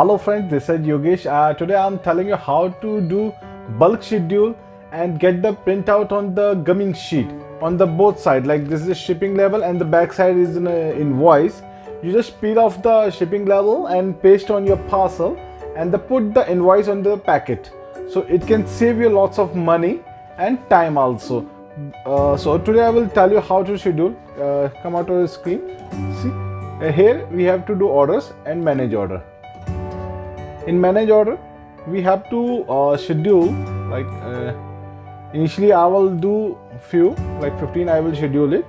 Hello friends, this is Yogesh. Today I'm telling you how to do bulk schedule and get the printout on the gumming sheet on the both side. Like this is the shipping label and the back side is an invoice. You just peel off the shipping label and paste on your parcel and put the invoice on the packet. So it can save you lots of money and time also. So today I will tell you how to schedule. Come out of the screen. See, here we have to do orders and manage order. In manage order we have to schedule like initially I will do few like 15 I will schedule it.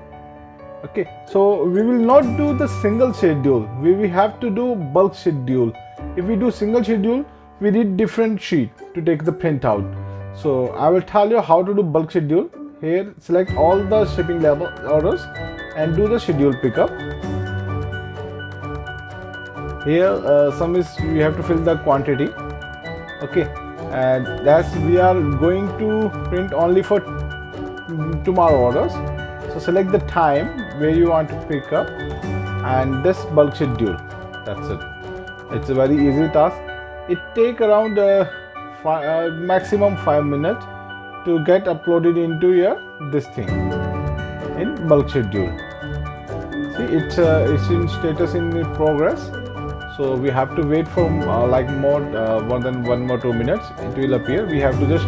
Okay, so we will not do the single schedule, we have to do bulk schedule. If we do single schedule we need different sheet to take the printout. So I will tell you how to do bulk schedule. Here select all the shipping label orders and do the schedule pickup. Here some is we have to fill the quantity. Okay, and that's we are going to print only for tomorrow orders. So select the time where you want to pick up and this bulk schedule. That's it. It's a very easy task. It take around maximum 5 minutes to get uploaded into your this thing in bulk schedule. See, it's in status in progress. So we have to wait for like more than 1 or 2 minutes. It will appear. We have to just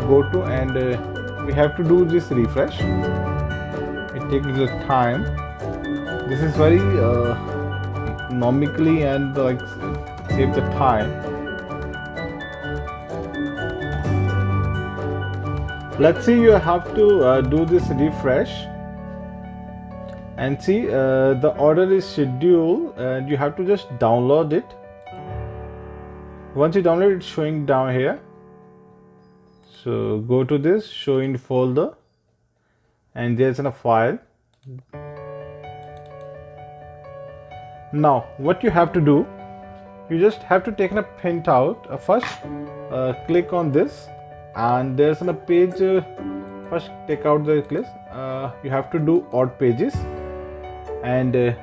go to and we have to do this refresh. It takes the time. This is very economically and like save the time. Let's see, you have to do this refresh and see the order is scheduled and you have to just download it. Once you download it, it's showing down here. So go to this show in folder and there's a file. Now what you have to do, you just have to take a printout. First click on this and there's a page. First take out the list. You have to do odd pages and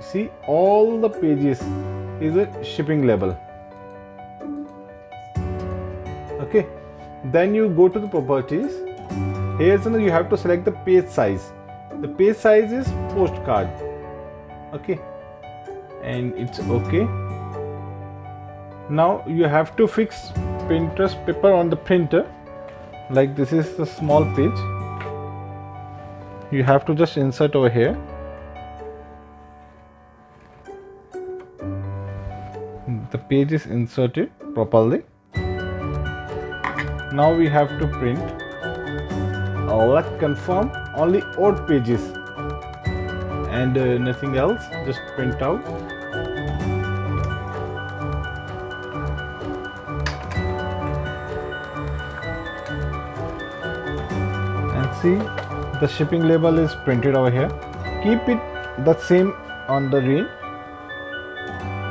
see all the pages is a shipping label. Okay, then you go to the properties. Here's you have to select the page size. The page size is postcard. Okay, and it's okay. Now you have to fix Pinterest paper on the printer. Like this is the small page. You have to just insert over here. The page is inserted properly. Now we have to print. Let's confirm only odd pages and nothing else. Just print out. And see, the shipping label is printed over here. Keep it the same on the range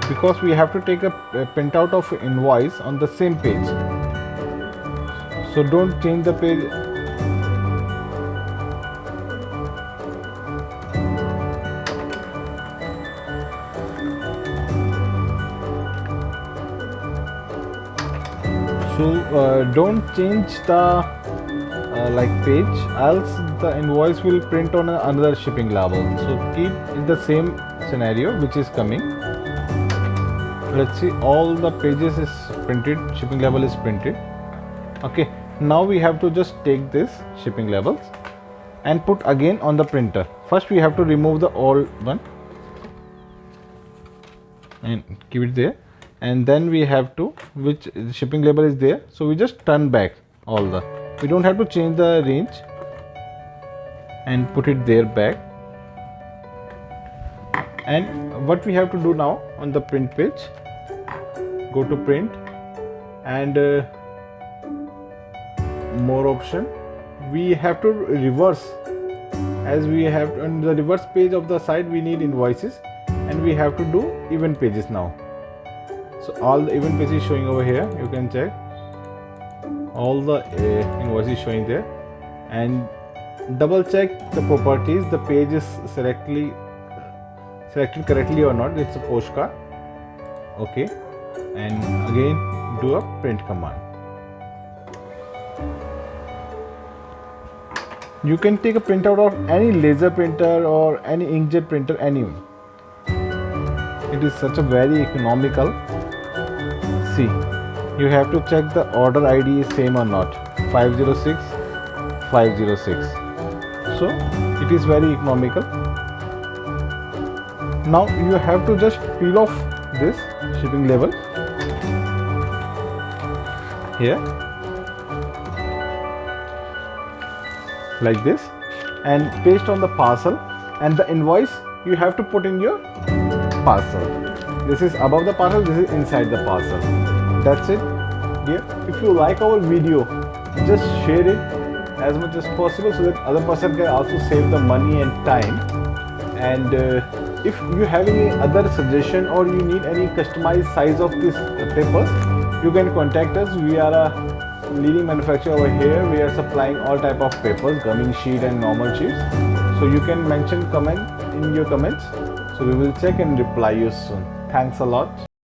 because we have to take a printout of invoice on the same page. So don't change the page. So don't change the like page, else the invoice will print on another shipping label. So keep in the same scenario which is coming. Let's see, all the pages is printed, shipping label is printed. Okay, now we have to just take this shipping labels and put again on the printer. First we have to remove the old one and keep it there, and then we have to, which shipping label is there, so we just turn back all the, we don't have to change the range and put it there back. And what we have to do now on the print page, go to print and more option. We have to reverse, as we have on the reverse page of the site we need invoices and we have to do event pages now. So all the event pages showing over here, you can check all the invoices showing there and double check the properties, the page is selected correctly or not. It's a postcard. Okay, and again do a print command. You can take a printout of any laser printer or any inkjet printer, any. It is such a very economical. See, you have to check the order ID is same or not. 506 506. So it is very economical. Now you have to just peel off this shipping label here like this and paste on the parcel, and the invoice you have to put in your parcel. This is above the parcel, this is inside the parcel. That's it, dear. If you like our video, just share it as much as possible so that other person can also save the money and time. And if you have any other suggestion or you need any customized size of these papers, you can contact us. We are a leading manufacturer over here. We are supplying all type of papers, gumming sheet and normal sheets. So you can mention comment in your comments. So we will check and reply you soon. Thanks a lot.